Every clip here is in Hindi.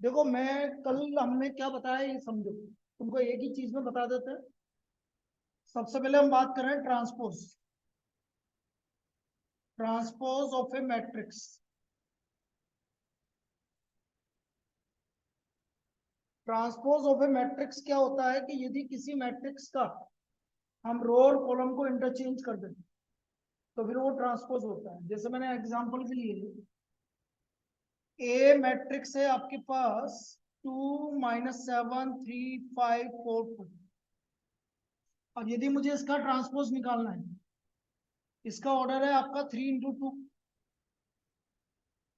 देखो मैं कल हमने क्या बताया ये समझो, तुमको एक ही चीज में बता देते हैं। सबसे पहले हम बात कर रहे हैं transpose, transpose of A matrix. Transpose of A matrix क्या होता है कि यदि किसी मैट्रिक्स का हम रो और कॉलम को इंटरचेंज कर देते तो फिर वो ट्रांसपोज होता है। जैसे मैंने एग्जांपल के लिए, ए मैट्रिक्स है आपके पास 2 - 7 3 5 4 2। अब यदि मुझे इसका ट्रांसपोज निकालना है, इसका ऑर्डर है आपका 3 × 2,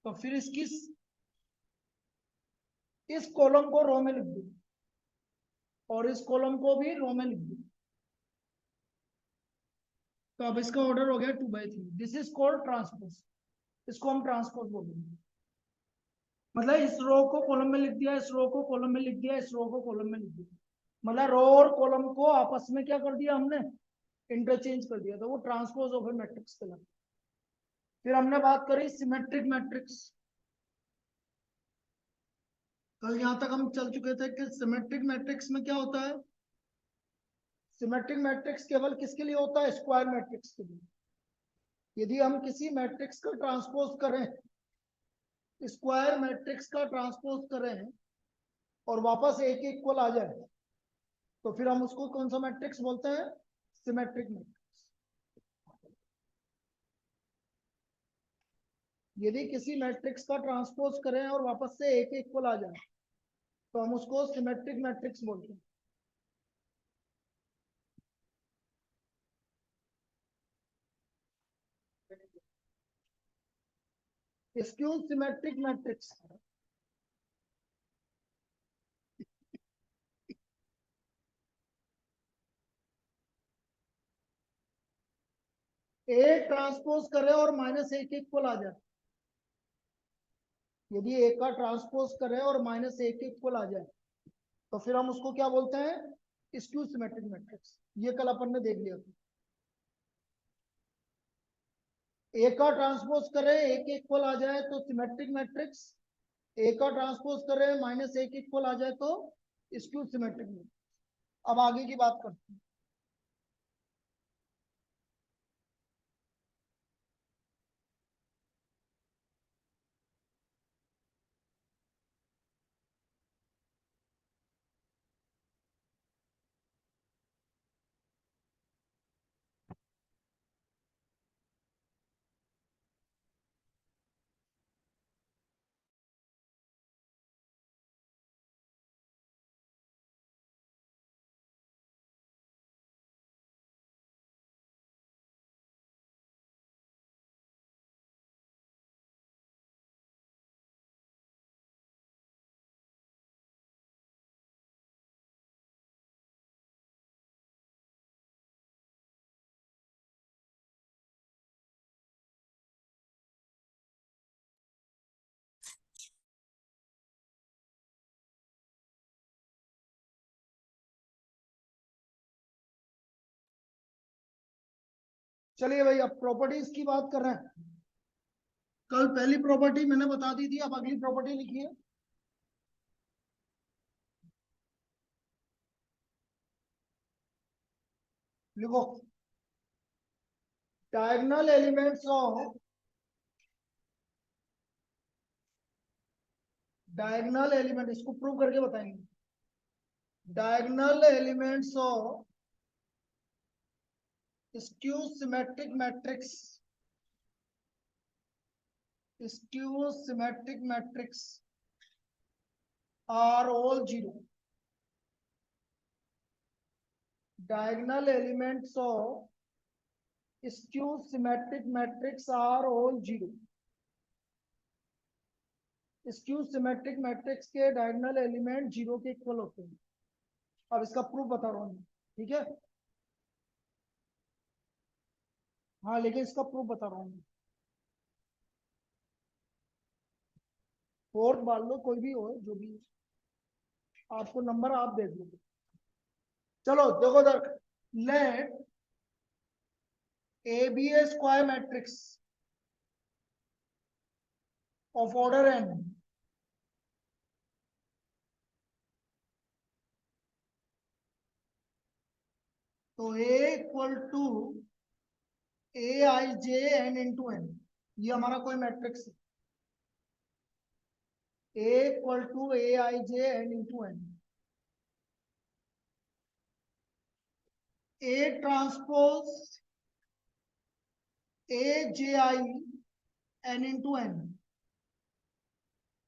तो फिर इसकी इस कॉलम को रो में लिख दो और इस कॉलम को भी रो में लिख दो, तो अब इसका ऑर्डर हो गया 2/3। This is called transpose. इसको हम ट्रांसपोज बोलेंगे। मतलब इस रो को कॉलम में लिख दिया, इस रो को कॉलम में लिख दिया, इस रो को कॉलम में लिख दिया, मतलब रो और कॉलम को आपस में क्या कर दिया हमने, इंटरचेंज कर दिया, तो वो ट्रांसपोज ऑफ ए मैट्रिक्स कहलाता है। फिर हमने बात करी सिमेट्रिक मैट्रिक्स। कल यहां तक हम चल चुके थे कि सिमेट्रिक मैट्रिक्स में क्या होता है। सिमेट्रिक मैट्रिक्स केवल किसके लिए होता है, स्क्वायर मैट्रिक्स के लिए। यदि हम किसी मैट्रिक्स का ट्रांसपोज करें, स्क्वायर मैट्रिक्स का ट्रांसपोज करें और वापस एक इक्वल आ जाए, तो फिर हम उसको कौन सा मैट्रिक्स बोलते हैं, सिमेट्रिक मैट्रिक्स। यदि किसी मैट्रिक्स का ट्रांसपोज करें और वापस से एक इक्वल आ जाए तो हम उसको सिमेट्रिक मैट्रिक्स बोलते हैं। स्क्यू सिमेट्रिक मैट्रिक्स, एक ट्रांसपोज करें और -1 इक्वल आ जाए। यदि एक का ट्रांसपोज करें और -1 इक्वल आ जाए तो फिर हम उसको क्या बोलते हैं, स्क्यू सिमेट्रिक मैट्रिक्स। ये कल अपन ने देख लिया था। एक का ट्रांसपोज करें एक इक्वल आ जाए तो सिमेट्रिक मैट्रिक्स, एक का ट्रांसपोज करें -1 इक्वल आ जाए तो स्क्यू सिमेट्रिक मैट्रिक्स। अब आगे की बात करते हैं। चलिए भाई, अब प्रॉपर्टीज की बात कर रहे हैं। कल पहली प्रॉपर्टी मैंने बता दी थी, अब अगली प्रॉपर्टी लिखिए। लिखो, diagonal elements of, diagonal element, इसको प्रूव करके बताएंगे। Diagonal elements of skew symmetric matrix, skew symmetric matrix are all zero. Diagonal elements of skew symmetric matrix are all zero. Skew symmetric matrix के डायगोनल एलिमेंट जीरो के इक्वल होते हैं। अब इसका प्रूफ बता रहा हूँ, ठीक है। हाँ, लेकिन इसका प्रूफ बता रहा हूँ। फोर्थ मान लो, कोई भी हो, जो भी आपको नंबर आप देख लो। चलो देखो इधर, let A be a square matrix of order n तो A equal to a I J N into N, ये हमारा कोई मैट्रिक्स है। A equal to a I J N into n, A transpose a J I N into n.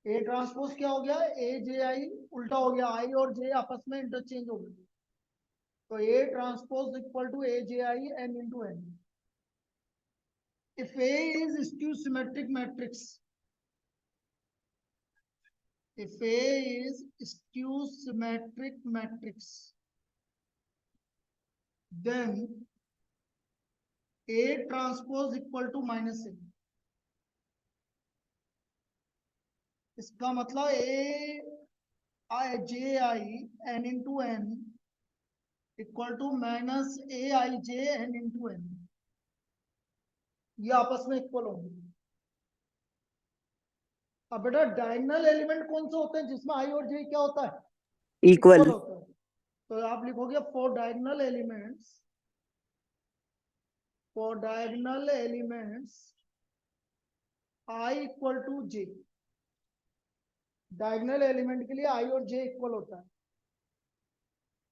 A transpose क्या हो गया, ए जे आई उल्टा हो गया, आई और जे आपस में इंटरचेंज हो गए, तो A transpose equal to A J I N into N. If A is skew symmetric matrix, if A is skew symmetric matrix, then A transpose equal to minus A. इसका मतलब A I J I n into n equal to minus A I J N into N, ये आपस में इक्वल होंगे। अब बेटा डायगोनल एलिमेंट कौन से होते हैं जिसमें आई और जे क्या होता है, इक्वल। होता है। तो आप लिखोगे for diagonal elements, for diagonal elements i equal to j, diagonal element के लिए आई और जे इक्वल होता है।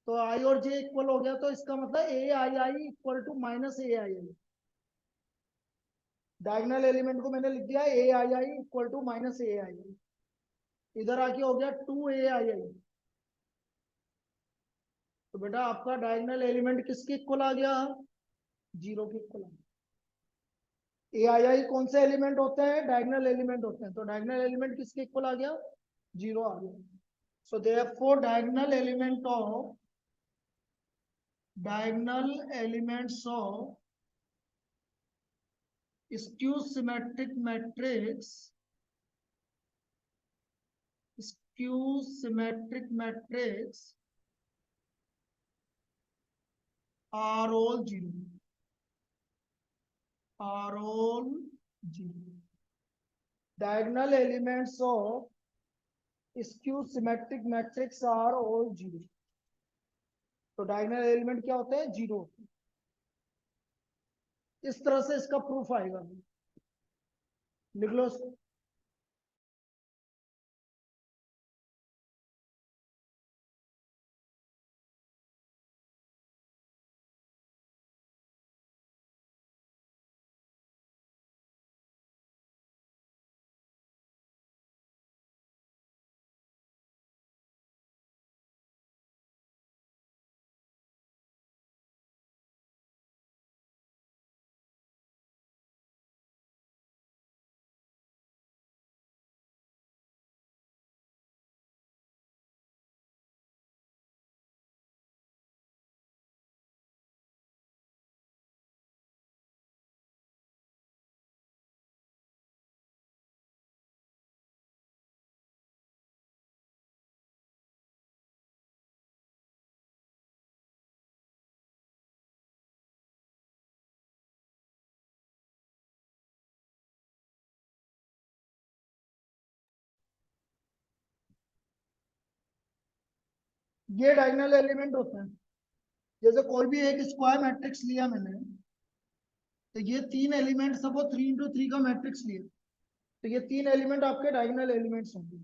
तो आई और जे इक्वल हो गया, तो इसका मतलब a i i equal to minus A i i. Diagonal element को मैंने लिख दिया a i i equal to minus A i i, इधर आके हो गया टू ए आई आई। तो बेटा आपका डायगोनल एलिमेंट किसके इक्वल आ गया, जीरो के इक्वल आ गया। ए आई आई कौन से एलिमेंट होते हैं, डायगोनल एलिमेंट होते हैं, तो डायगोनल एलिमेंट किसके इक्वल आ गया, जीरो आ गया। So therefore diagonal element of, diagonal elements of skew symmetric matrix, skew symmetric matrix are all zero, are all zero. Diagonal elements of skew symmetric matrix are all zero. तो डायगोनल एलिमेंट क्या होते हैं, जीरो। इस तरह से इसका प्रूफ आएगा, लिख लो। ये डायगोनल एलिमेंट होते हैं। जैसे कोई भी एक स्क्वायर मैट्रिक्स लिया मैंने, तो ये तीन एलिमेंट सब 3 into 3 का मैट्रिक्स लिया, तो ये तीन एलिमेंट आपके डायगोनल एलिमेंट्स होंगे।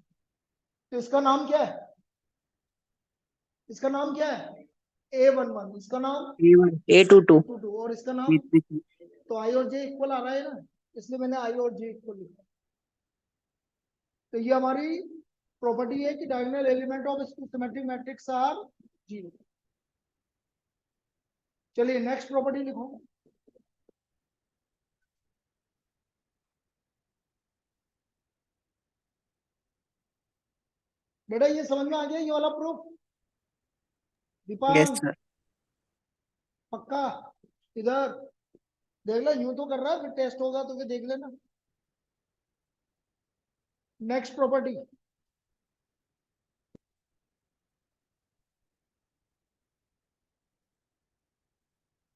तो इसका नाम क्या है, इसका नाम क्या है, A11, इसका नाम A22, A22, और इसका नाम, तो आई और जे इक्वल आ रहा है ना, इसलिए मैंने आई और जे इक्वल लिखा। तो ये हमारी प्रॉपर्टी है कि diagonal element of symmetric matrix are zero. चलिए नेक्स्ट प्रॉपर्टी लिखो। बेटा ये समझ में आ गया ये वाला प्रूफ, यस दीपांग सर। पक्का, इधर देख लो, यूं तो कर रहा है, फिर टेस्ट होगा तो फिर देख लेना। Next property,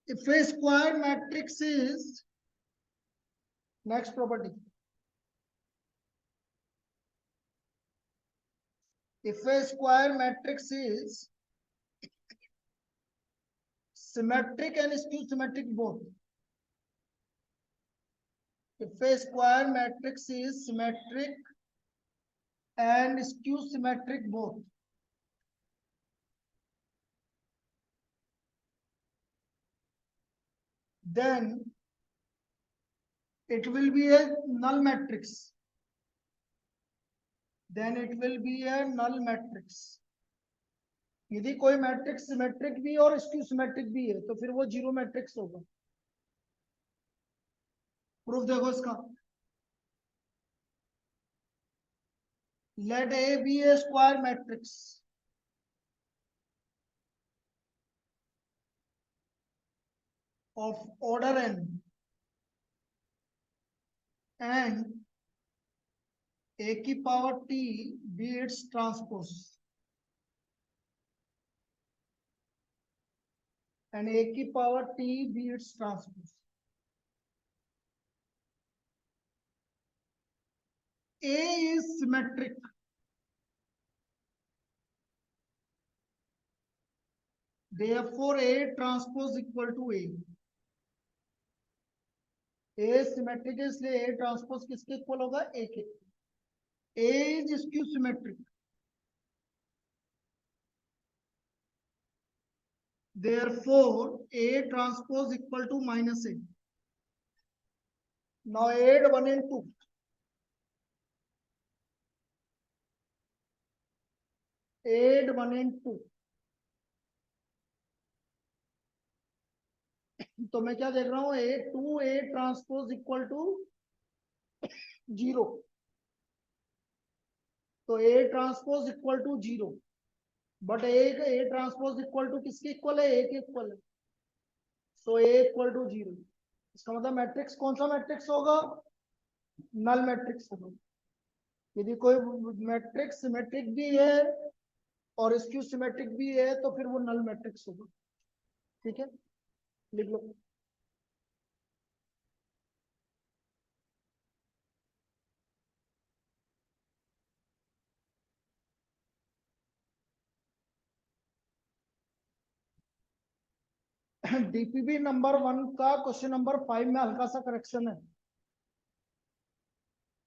if a square matrix is, next property, if a square matrix is symmetric and skew symmetric both. If a square matrix is symmetric and skew symmetric both, then it will be a null matrix. Then it will be a null matrix. यदि कोई मैट्रिक्स सिमेट्रिक भी और स्क्यू सिमेट्रिक भी है तो फिर वो जीरो मैट्रिक्स होगा. प्रूफ देखो इसका. Let A be a square matrix of order n and a की power t be its transpose and a की power t be its transpose. A is symmetric. Therefore, A transpose equal to A. A symmetric है इसलिए A transpose किसके इक्वल होगा? A के. A is skew symmetric. Therefore, A transpose equal to minus A. Now add 1 and 2. Add 1 and 2. तो मैं क्या देख रहा हूं? A transpose equal to 0. तो A transpose equal to 0. But A transpose equal to किसके इक्वल है? A के इक्वल है. So A equal to 0. इसका मतलब मैट्रिक्स कौन सा मैट्रिक्स होगा? नल मैट्रिक्स होगा. यदि कोई मैट्रिक्स सिमेट्रिक भी है और स्क्यू सिमेट्रिक भी है तो फिर वो नल मैट्रिक्स होगा. ठीक है, लिख लो. डीपीबी नंबर 1 का क्वेश्चन नंबर 5 में हल्का सा करेक्शन है.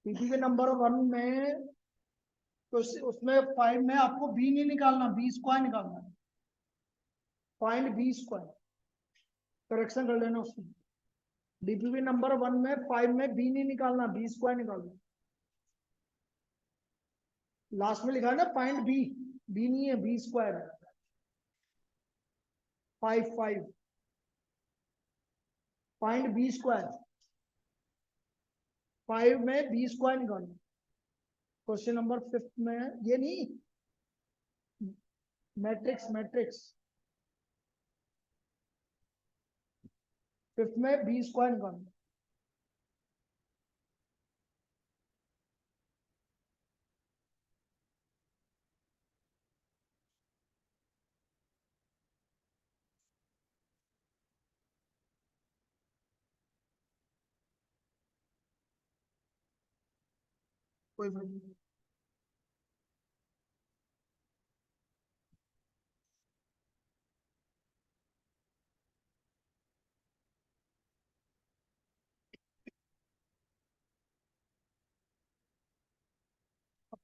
डीपीबी नंबर 1 में तो उसमें 5 में आपको बी नहीं निकालना, बी स्क्वायर निकालना है. Find B square. करेक्शन कर लेना उसमें. डीपीबी नंबर 1 में 5 में बी नहीं निकालना, बी स्क्वायर निकालना. लास्ट में लिखा है ना फाइंड बी. बी नहीं है, बी स्क्वायर है. 5 फाइंड बी स्क्वायर. 5 में बी स्क्वायर निकालना. क्वेश्चन नंबर 5 में ये नहीं, मैट्रिक्स 5 में बी स्क्वायर निकालना. कोई बात नहीं.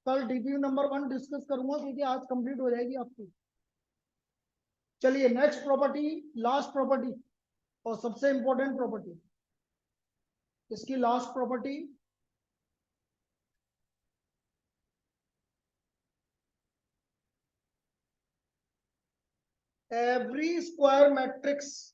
कल डीपीयू नंबर 1 डिस्कस करूंगा क्योंकि आज कंप्लीट हो जाएगी आपकी. चलिए नेक्स्ट प्रॉपर्टी, लास्ट प्रॉपर्टी और सबसे इंपॉर्टेंट प्रॉपर्टी. इसकी last property, every square matrix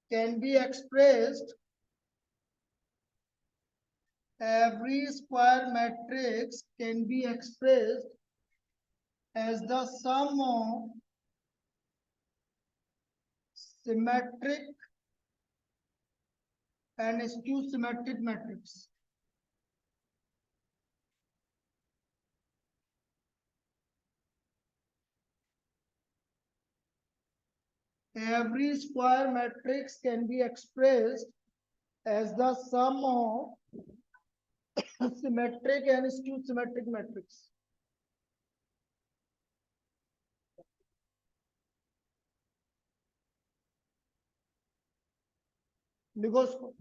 can be expressed as the sum of symmetric and skew symmetric matrix. Every square matrix can be expressed as the sum of symmetric and skew symmetric matrix. लिखो उसको।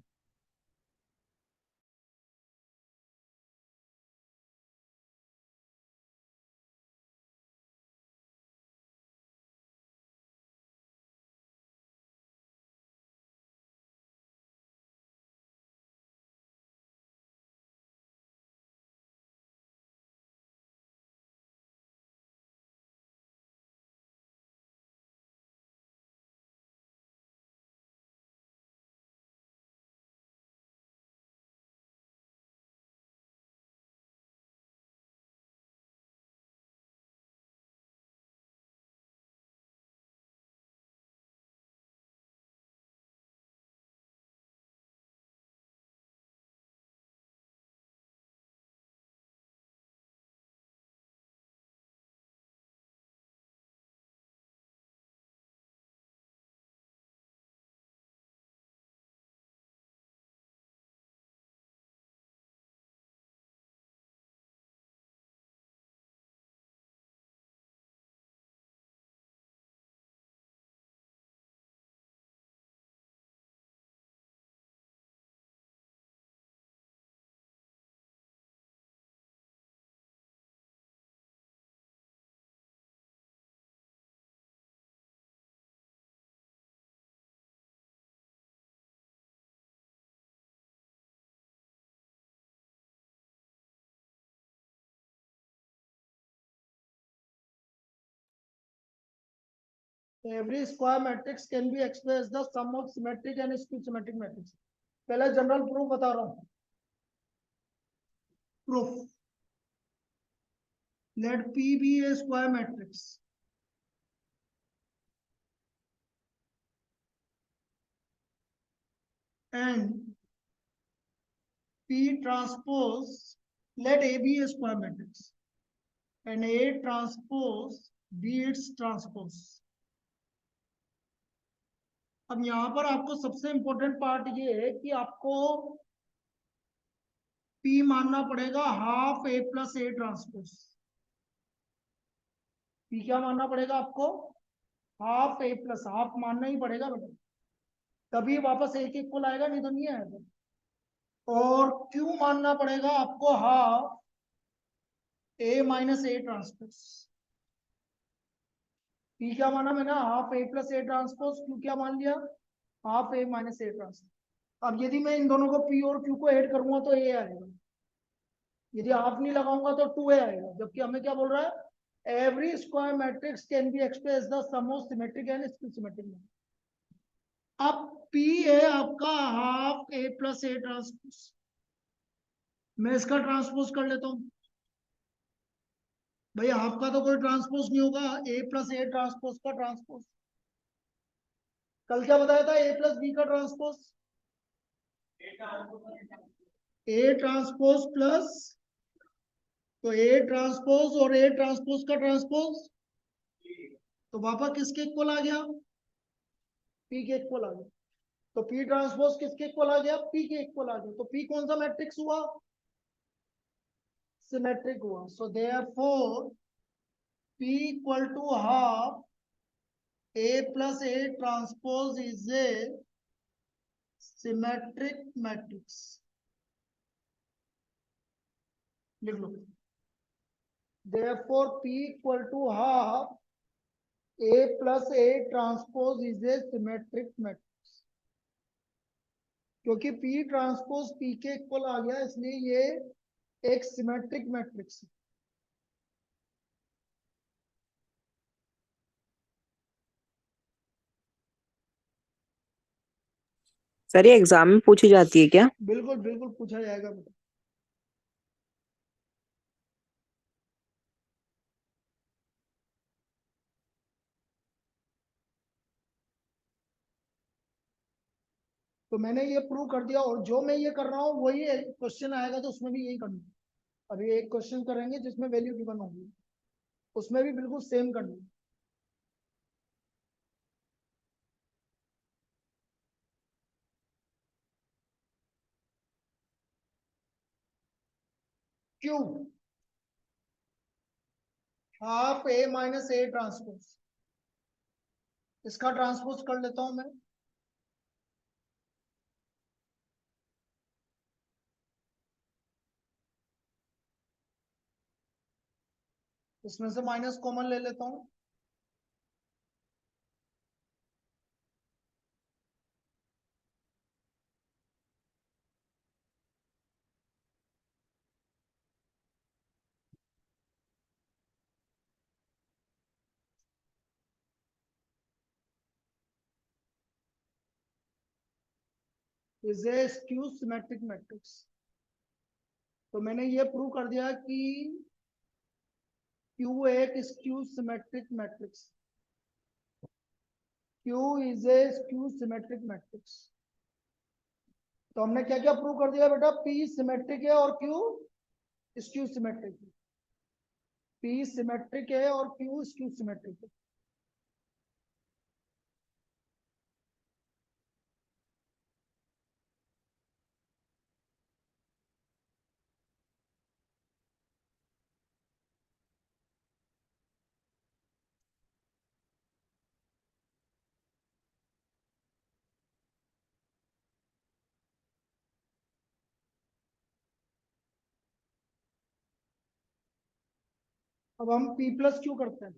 Every square matrix can be expressed the sum of symmetric and skew symmetric matrix. पहले जनरल प्रूफ बता रहा हूं। Proof, let P be a square matrix and P transpose, let A be a square matrix and A transpose be its transpose. अब यहां पर आपको सबसे इंपॉर्टेंट पार्ट ये है कि आपको P मानना पड़ेगा half A plus A transpose. P क्या मानना पड़ेगा आपको? हाफ A प्लस, हाफ मानना ही पड़ेगा बेटा, तभी वापस एक इक्वल आएगा, नहीं तो नहीं आएगा। और Q मानना पड़ेगा आपको half A minus A transpose. P क्या माना मैंने? Half A plus A transpose. Q क्या मान लिया? Half A minus A transpose. अब यदि मैं इन दोनों को P और Q को ऐड करूंगा तो A आएगा, यदि हाफ नहीं लगाऊंगा तो 2A आएगा। जबकि हमें क्या बोल रहा है? Every square matrix can be express the sum of symmetric and skew symmetric matrix. अब P है आपका half A plus A transpose. मैं इसका ट्रांसपोज कर लेता हूं। भैया हाफ का तो कोई ट्रांसपोज नहीं होगा, A प्लस A ट्रांसपोज का ट्रांसपोज। कल क्या बताया था? A प्लस B का ट्रांसपोज, A ट्रांसपोज प्लस, तो A ट्रांसपोज और A ट्रांसपोज का ट्रांसपोज, तो वापस किसके इक्वल आ गया? P के इक्वल आ गया। तो P ट्रांसपोज किसके इक्वल आ गया? P के इक्वल आ गया। तो P कौन सा मैट्रिक्स हुआ? सिमेट्रिक हुआ। So therefore P equal to half A plus A transpose is a symmetric matrix. लिख लो। Therefore P equal to half A plus A transpose is a symmetric matrix। क्योंकि P ट्रांसपोज P के इक्वल आ गया, इसलिए ये एक सिमेट्रिक मैट्रिक्स है। सर ये एग्जाम में पूछी जाती है क्या? बिल्कुल बिल्कुल पूछा जाएगा बेटा। तो मैंने ये प्रूव कर दिया, और जो मैं ये कर रहा हूँ वही क्वेश्चन आएगा तो उसमें भी यही करना है। अभी एक क्वेश्चन करेंगे जिसमें वैल्यू गिवन होगी, उसमें भी बिल्कुल सेम करना है। Q half A minus A transpose, इसका ट्रांसपोज कर लेता हूं मैं। इसमें से माइनस कॉमन ले लेता हूं। Is A skew symmetric matrix. तो मैंने ये प्रूव कर दिया कि क्यू एक skew symmetric matrix, Q is A skew symmetric matrix. तो हमने क्या क्या प्रूव कर दिया बेटा? पी सिमेट्रिक है और क्यू स्क्यू सिमेट्रिक है। पी सिमेट्रिक है और क्यू स्क्यू सिमेट्रिक है। अब हम पी प्लस क्यू करते हैं।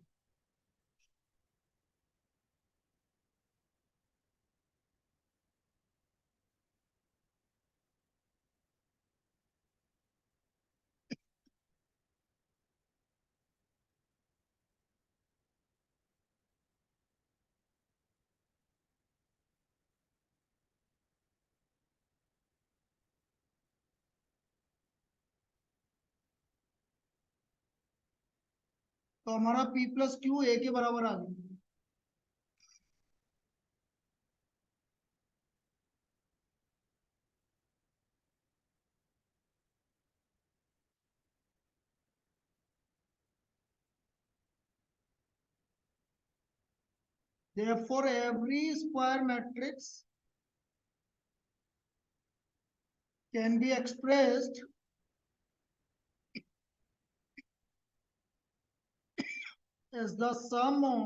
तो हमारा पी प्लस क्यू ए के बराबर आ गया। Therefore, every square matrix can be expressed as the sum of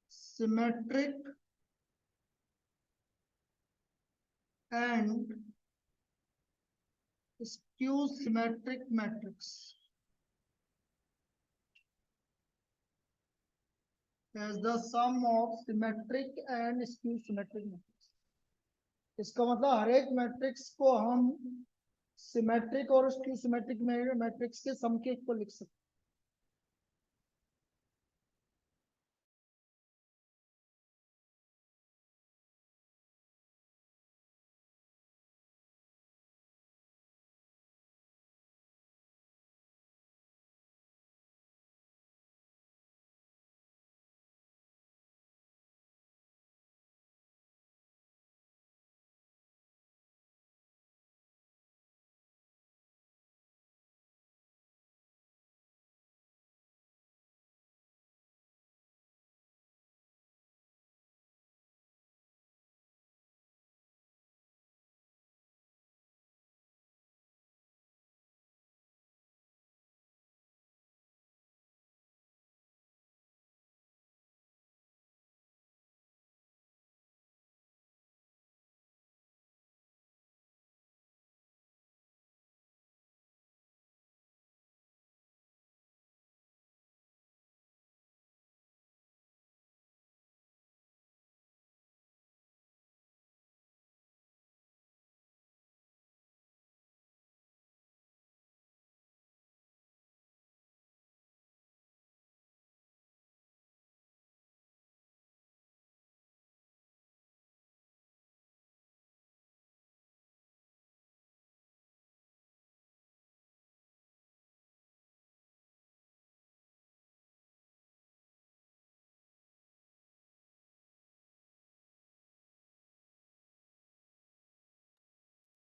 symmetric and skew symmetric matrix. As the sum of symmetric and skew symmetric matrix. इसका मतलब हर एक मैट्रिक्स को हम सिमेट्रिक और स्क्यू सिमेट्रिक मैट्रिक्स के सम के इक्वल लिख सकते हैं।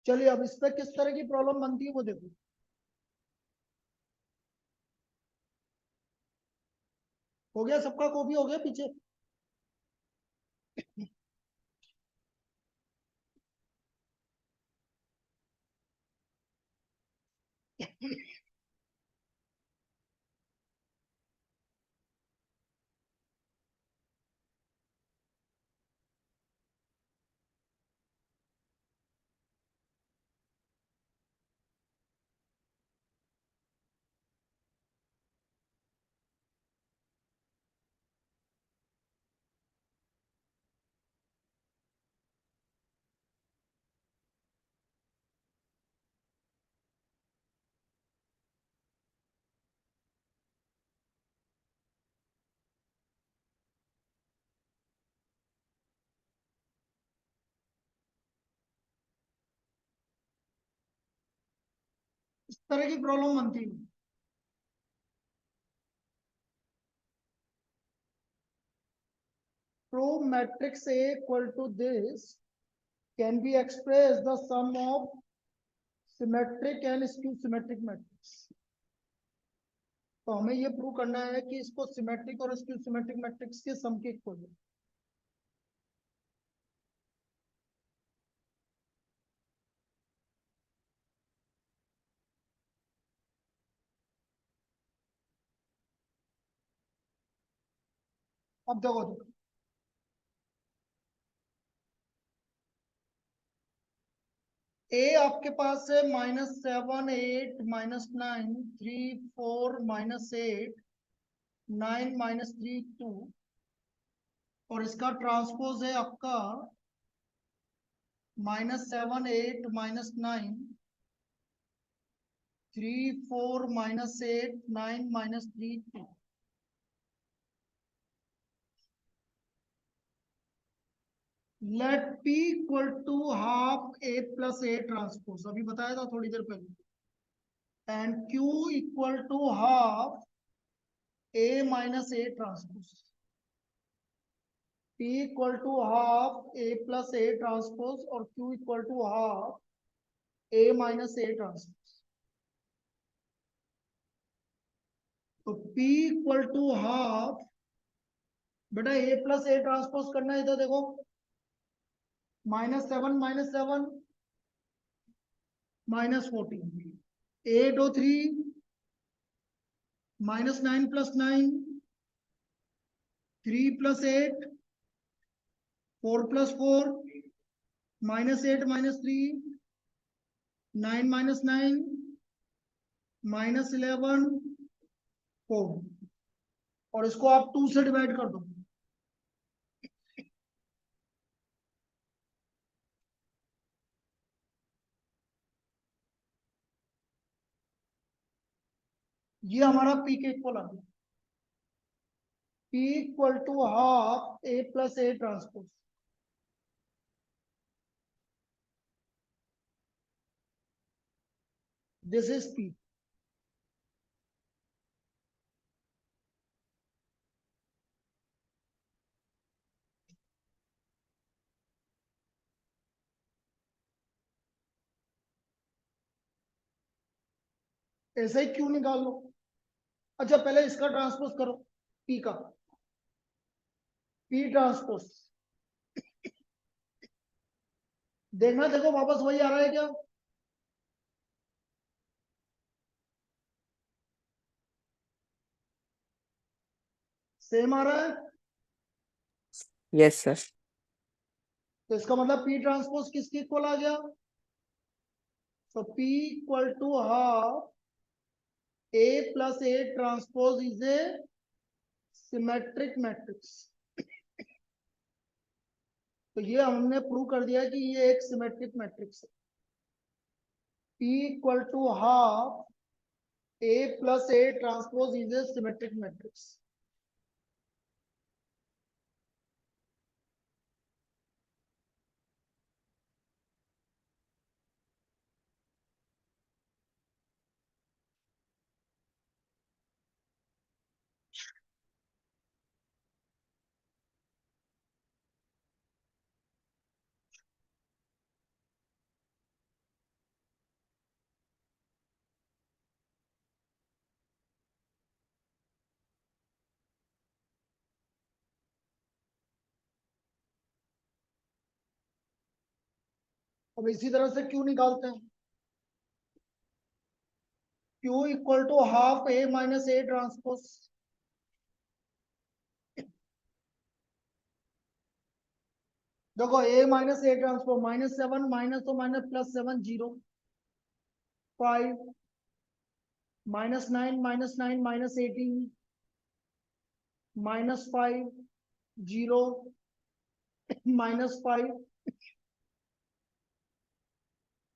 चलिए अब इस पर किस तरह की प्रॉब्लम बनती है वो देखो। हो गया सबका? कॉपी हो गया पीछे? तरह की प्रॉब्लम बनती है। Prove matrix A equal to this can be expressed the sum of symmetric and skew symmetric matrix। तो हमें ये प्रूव करना है कि इसको सिमेट्रिक और स्क्यू सिमेट्रिक मैट्रिक्स के सम के इक्वल है। अब देखो ए आपके पास है -7 8 -9 3 4 -8 9 -3 2 और इसका ट्रांसपोज है आपका -7 8 -9 3 4 -8 9 -3 2। Let P equal to half A plus A transpose, अभी बताया था थोड़ी देर पहले, and Q equal to half A minus A transpose. P equal to half A plus A transpose और Q equal to half A minus A transpose. तो P इक्वल टू हाफ, बेटा A प्लस A ट्रांसपोज करना है, इधर देखो -7 -7 -14 8 और 3 -9 + 9 3 + 8 4 + 4 -8 -3 9 -9 -11 4 और इसको आप 2 से डिवाइड कर दो। ये हमारा P के इक्वल आ गया। P equal to half A plus A transpose. This is P। ऐसे ही क्यों निकाल लो। अच्छा पहले इसका ट्रांसपोज करो, P का P ट्रांसपोज देखना, देखो वापस वही आ रहा है क्या। सेम आ रहा है, यस सर। तो इसका मतलब P ट्रांसपोज किसके इक्वल आ गया। तो P equal to half A plus A transpose is a symmetric matrix. तो ये हमने प्रूव कर दिया कि ये एक सिमेट्रिक मैट्रिक्स है। P equal to half A plus A transpose is a symmetric matrix. अब इसी तरह से Q निकालते हैं। Q equal to half A minus A transpose. देखो A minus A transpose -7 minus तो माइनस +7 0 5 -9 -9 -18 -5 0 -5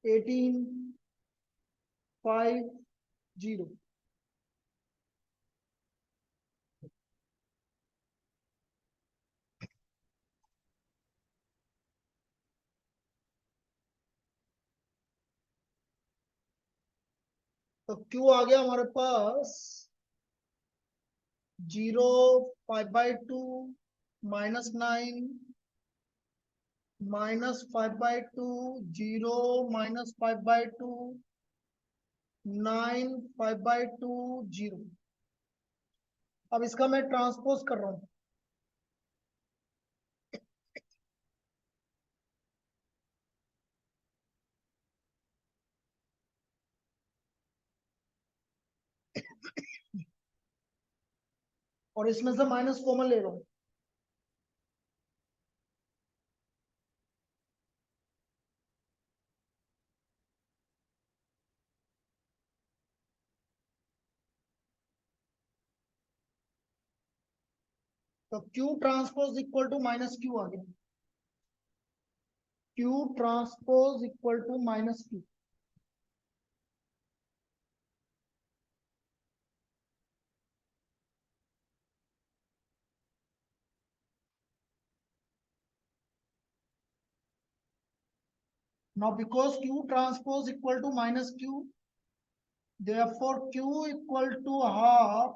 18 5 0। तो क्यू आ गया हमारे पास 0, 5/2, -9, -5/2, 0, -5/2, 9, 5/2, 0। अब इसका मैं ट्रांसपोज कर रहा हूं। और इसमें से माइनस कॉमन ले रहा हूं। तो Q transpose equal to minus Q आ गया। Q transpose equal to minus Q. Now because Q transpose equal to minus Q, therefore Q equal to half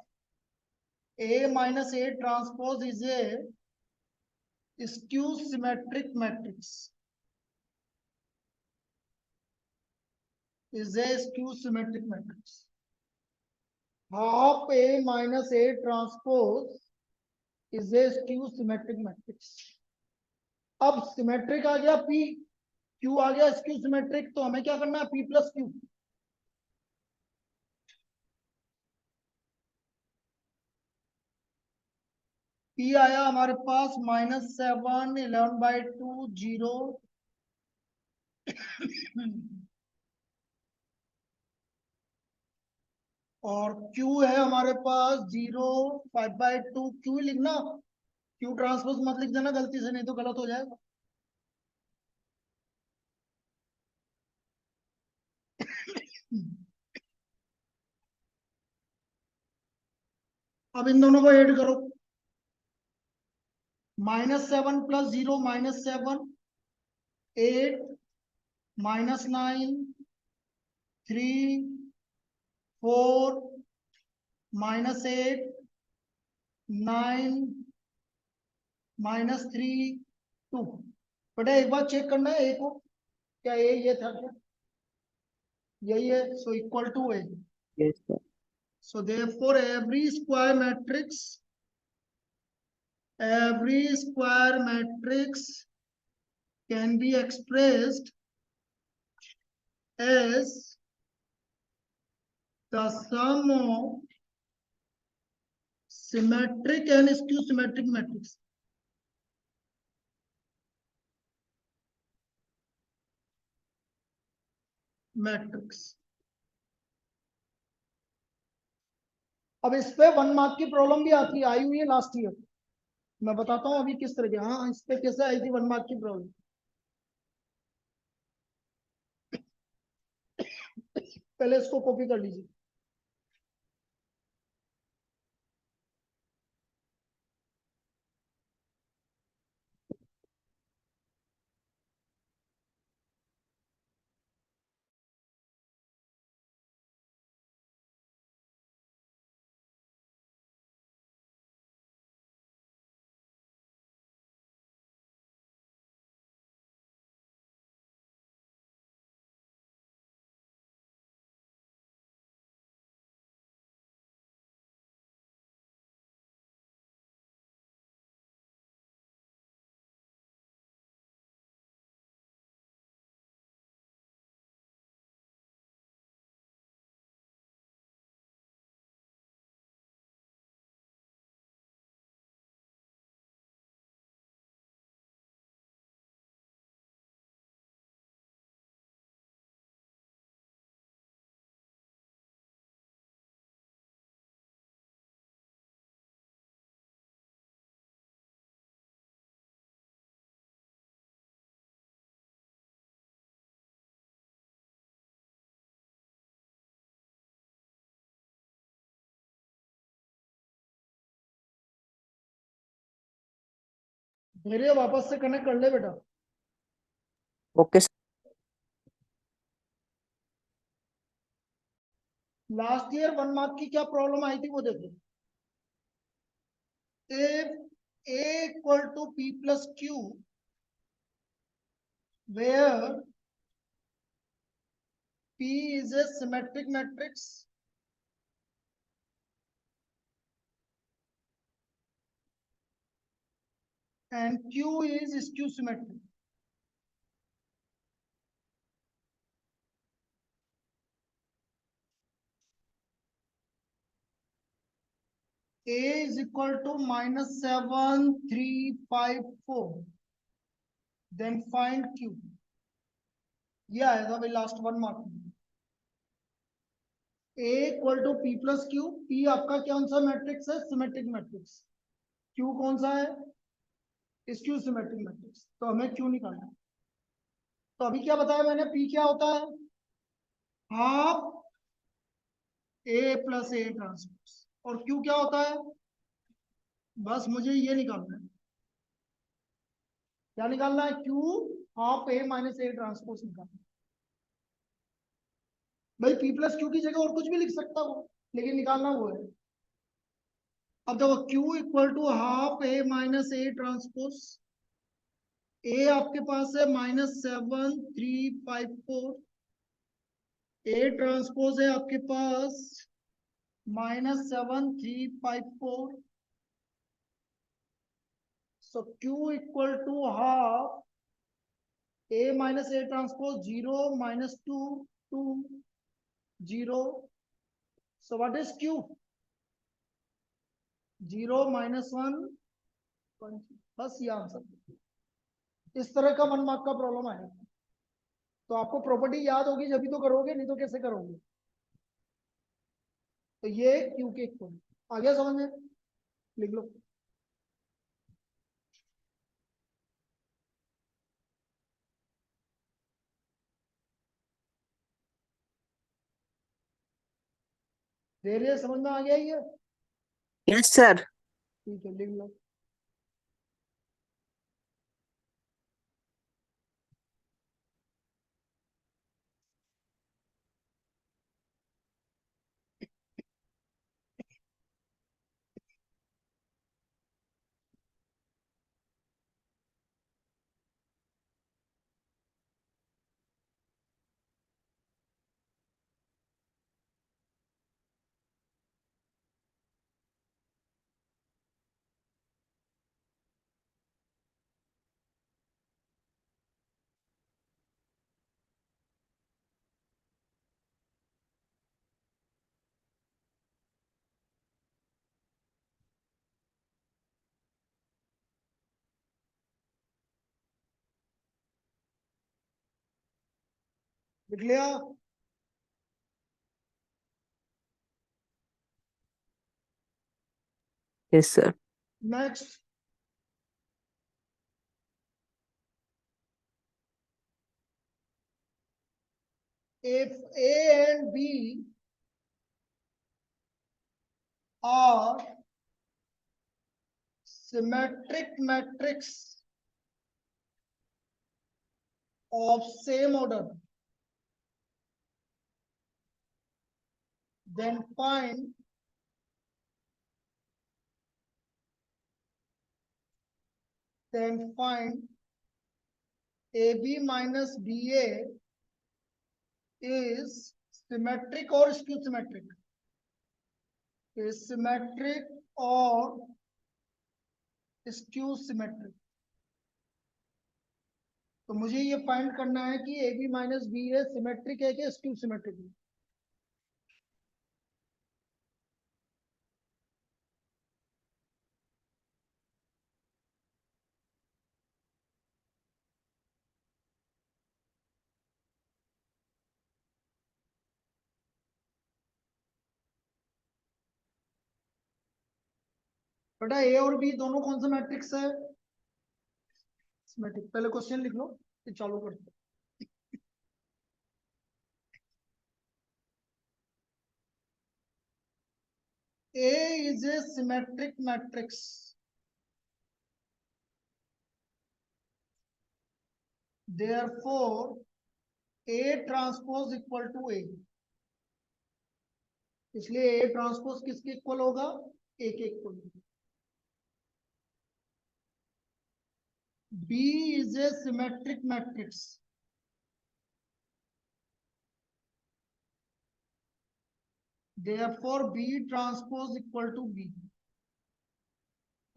A minus A transpose is a skew symmetric matrix. Is a skew symmetric matrix. Half A minus A transpose is a skew symmetric matrix. अब सिमेट्रिक आ गया P, Q आ गया स्क्यू सिमेट्रिक, तो हमें क्या करना है P प्लस Q। P आया हमारे पास -7, 11/2, 0। और Q है हमारे पास 0, 5/2। Q लिखना, Q ट्रांसपोज मत लिख देना गलती से, नहीं तो गलत हो जाएगा। अब इन दोनों को ऐड करो। -7 + 0 -7, 8, -9, 3, 4, -8, 9, -3, 2। बेटा एक बार चेक करना है ए को, क्या ये था क्या? यही है, so equal to A. Yes, sir. So therefore every square matrix can be expressed as the sum of symmetric and skew symmetric matrix. अब इस पे 1 मार्क की प्रॉब्लम भी आती है, आई हुई है लास्ट ईयर। मैं बताता हूँ अभी किस तरह की। हाँ, इस पे कैसे आई थी 1 मार्क की प्रॉब्लम। पहले इसको कॉपी कर लीजिए। धीरे वापस से कनेक्ट कर ले बेटा। Okay, sir. Last year 1 mark की क्या प्रॉब्लम आई थी वो देखो। If a equal to p plus q where p is a symmetric matrix and q is skew symmetric, a is equal to -7,354, then find q। ये आएगा भाई लास्ट 1 मार्क में। a equal to p plus q, p आपका कौन सा मैट्रिक्स है? Symmetric matrix. q कौन सा है? Skew symmetric matrix. तो हमें q निकालना है। तो अभी क्या बताया मैंने? p क्या होता है? Half a plus a transpose. और q क्या होता है? बस मुझे ये निकालना है। क्या निकालना है? q half a minus a transpose निकालना है। भाई p प्लस क्यू की जगह और कुछ भी लिख सकता हूँ, लेकिन निकालना वो है। अब देखो q equal to half a minus a transpose. a आपके पास है -7,354, a ट्रांसपोज है आपके पास -7,354। So q equal to half a minus a transpose 0 -2 2 0। So what is q? 0 -1 1। बस ये आंसर। इस तरह का 1 मार्क का प्रॉब्लम आएगा। तो आपको प्रॉपर्टी याद होगी जब भी तो करोगे, नहीं तो कैसे करोगे? तो ये क्यू के इक्वल आ गया समझ में? लिख लो। धैर्य समझ में आ गया ये? Yes sir. ठीक है, लिख लो। लिख लिया? Yes sir. Next, if a and b are symmetric matrix of same order, then find AB minus BA is symmetric or skew symmetric? Is symmetric or skew symmetric? तो मुझे ये फाइंड करना है कि AB माइनस बी ए सिमेट्रिक है कि स्क्यू सिमेट्रिक है। बेटा ए और बी दोनों कौन सा मैट्रिक्स है? सिमेट्रिक। पहले क्वेश्चन लिख लो, फिर चालू करते हैं। A is a symmetric matrix. Therefore, A transpose equal to A. इसलिए ए ट्रांसपोज किसके इक्वल होगा, ए के equal. B is a symmetric matrix. Therefore B transpose equal to B.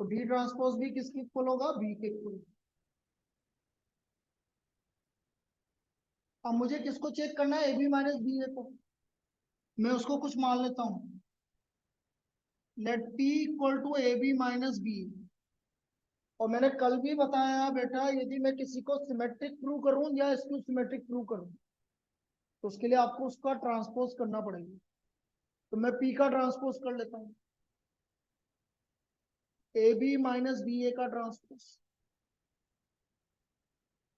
तो B ट्रांसपोज भी किसके इक्वल होगा, B के इक्वल। अब मुझे किसको चेक करना है, AB माइनस बी ए को। मैं उसको कुछ मान लेता हूं, let P equal to AB minus B. और मैंने कल भी बताया बेटा, यदि मैं किसी को सिमेट्रिक प्रूव करूं या इसको सिमेट्रिक प्रूव करूं, तो उसके लिए आपको उसका ट्रांसपोज करना पड़ेगा। तो मैं P का ट्रांसपोज कर लेता हूं, AB माइनस बी ए का ट्रांसपोज।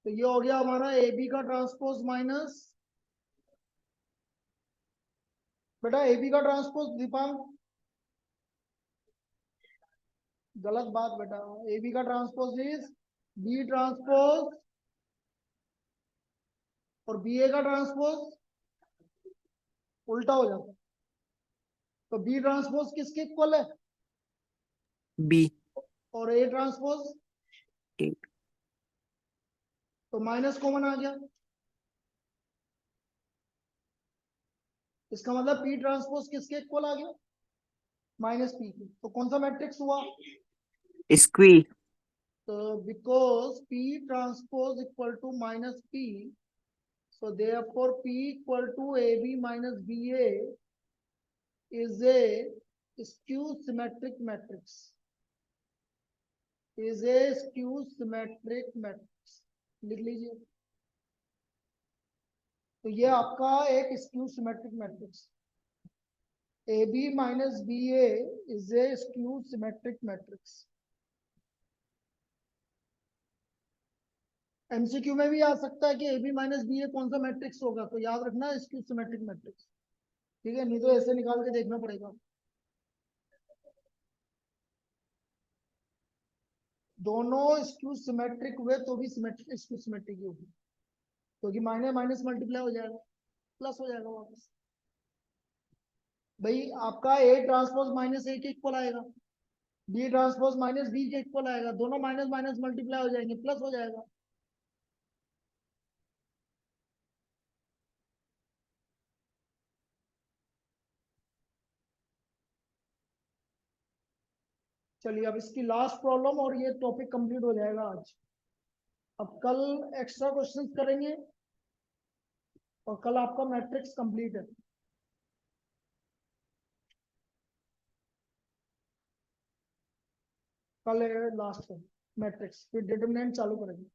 तो ये हो गया हमारा AB का ट्रांसपोज माइनस, बेटा AB का ट्रांसपोज दीपांक, गलत बात बेटा। AB का ट्रांसपोज इज B ट्रांसपोज, और BA का ट्रांसपोज उल्टा हो जाता है। तो B ट्रांसपोज किसके इक्वल है, B. और A ट्रांसपोज, A. तो माइनस कॉमन आ गया। इसका मतलब P ट्रांसपोज किसके इक्वल आ गया, माइनस P के। तो कौन सा मैट्रिक्स हुआ, Squee. तो because P transpose equal to minus P, so therefore P equal to AB minus BA is a skew symmetric matrix, is a skew symmetric matrix। लिख लीजिए, तो ये आपका एक skew symmetric matrix, AB minus BA is a skew symmetric matrix। MCQ में भी आ सकता है कि AB माइनस BA कौन सा मैट्रिक्स होगा, तो याद रखना स्क्यू सिमेट्रिक मैट्रिक्स, ठीक है, नहीं तो ऐसे निकाल के देखना पड़ेगा। दोनों स्क्यू सिमेट्रिक हुए तो भी सिमेट्रिक स्क्यू सिमेट्रिक ही होगी, क्योंकि माइनस माइनस मल्टीप्लाई हो जाएगा, प्लस हो जाएगा वापस। भाई आपका A ट्रांसपोज माइनस A के इक्वल आएगा, B ट्रांसपोज माइनस B के इक्वल आएगा, दोनों माइनस माइनस मल्टीप्लाई हो जाएंगे, प्लस हो जाएगा। चलिए अब इसकी लास्ट प्रॉब्लम, और ये टॉपिक कंप्लीट हो जाएगा आज। अब कल एक्स्ट्रा क्वेश्चंस करेंगे, और कल आपका मैट्रिक्स कंप्लीट है। कल लास्ट है मैट्रिक्स, फिर डिटरमिनेंट चालू करेंगे।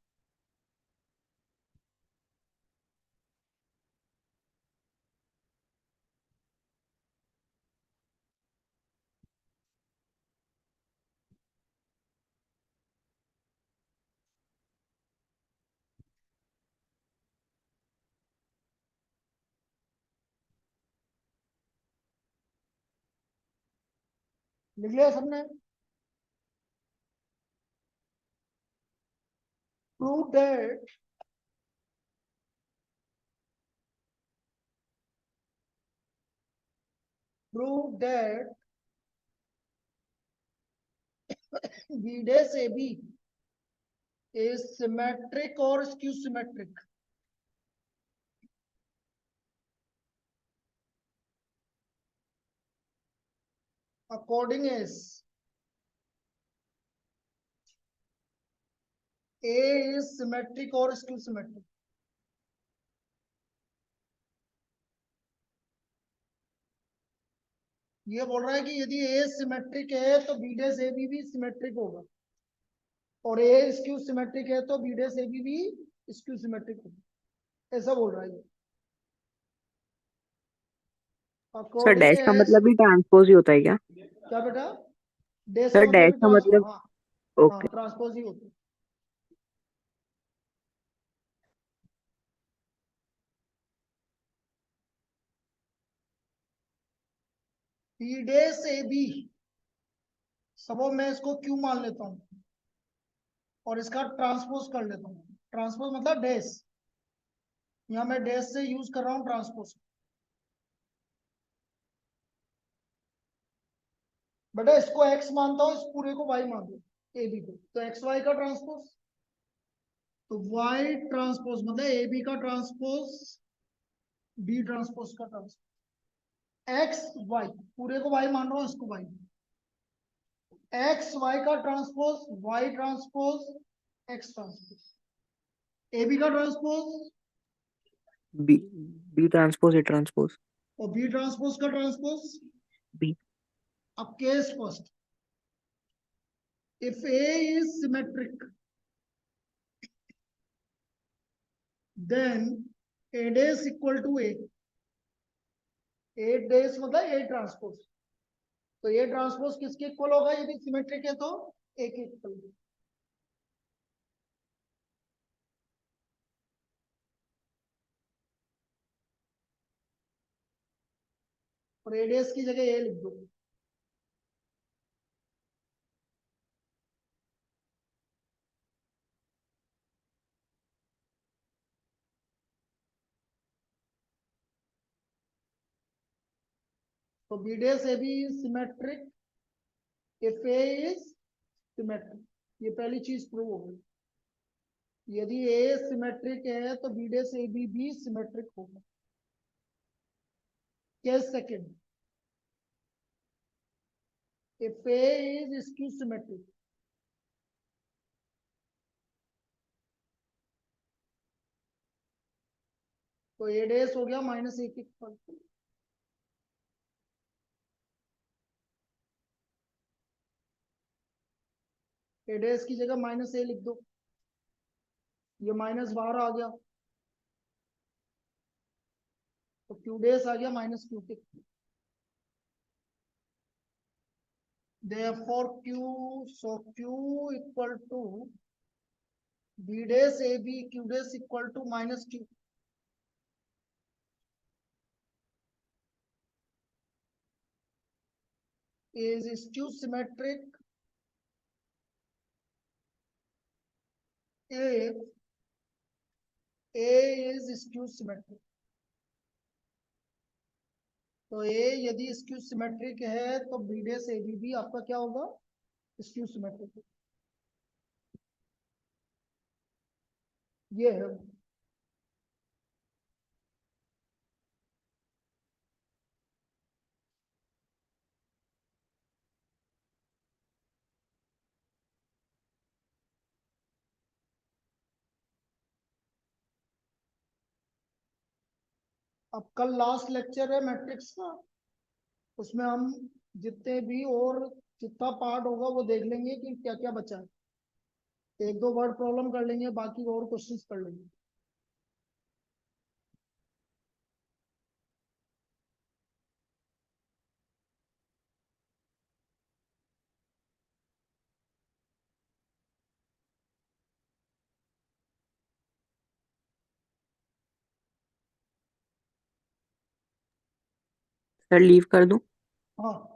लिख लिया सबने, prove that prove that B dash AB is symmetric or skew symmetric according as A is symmetric or skew symmetric। ये बोल रहा है कि यदि A सिमेट्रिक है तो B dash AB भी सिमेट्रिक होगा, और A स्क्यू सिमेट्रिक है तो B dash AB भी स्क्यू सिमेट्रिक होगा, ऐसा बोल रहा है। सर अकॉर्डिंग डैश का एज, मतलब भी ट्रांसपोज ही होता है क्या? क्या बेटा, डैश सर का मतलब डैश भी का ट्रांसपोज, मतलब, हाँ हाँ ओके। ट्रांसपोज ही होता है। B dash AB, सबो मैं इसको क्यू मान लेता हूँ, और इसका ट्रांसपोज कर लेता हूँ। ट्रांसपोज मतलब डैश, यहाँ मैं डैश से यूज कर रहा हूँ ट्रांसपोज। बेटा इसको एक्स मानता हूं, इस पूरे को वाई मान दो, ए बी को, तो एक्स वाई का ट्रांसपोज, तो वाई ट्रांसपोज मतलब ए बी का ट्रांसपोज बी ट्रांसपोज का ट्रांसपोज, एक्स वाई पूरे को वाई मान रहा हूं, इसको वाई, एक्स वाई का transpose Y transpose X transpose, A B का transpose B B transpose A transpose और बी ट्रांसपोज का ट्रांसपोज। बी। अब case first, if A is symmetric, then A dash equal to A, A dash मतलब A ट्रांसपोज, तो A ट्रांसपोज किसके इक्वल होगा यदि सिमेट्रिक है तो A के इक्वल होगा। और A dash की जगह A लिख दो, तो B dash AB is symmetric if A is symmetric, ये पहली चीज प्रूव हो गई। यदि A सिमेट्रिक है तो B dash AB भी सिमेट्रिक होगा। Case second, if A is skew symmetric, तो A dash हो गया माइनस A के इक्वल, A dash की जगह माइनस A लिख दो, ये माइनस बाहर आ गया तो Q dash आ गया माइनस Q के, therefore Q equal to B dash AB Q dash equal to minus Q, is skew symmetric if A is skew symmetric, तो A यदि स्क्यू सिमेट्रिक है तो B dash AB भी आपका क्या होगा स्क्यू सिमेट्रिक, ये है। अब कल लास्ट लेक्चर है मैट्रिक्स का, उसमें हम जितने भी और जितना पार्ट होगा वो देख लेंगे कि क्या क्या बचा है, एक दो वर्ड प्रॉब्लम कर लेंगे, बाकी और क्वेश्चंस कर लेंगे। सर लीव कर दूं? हाँ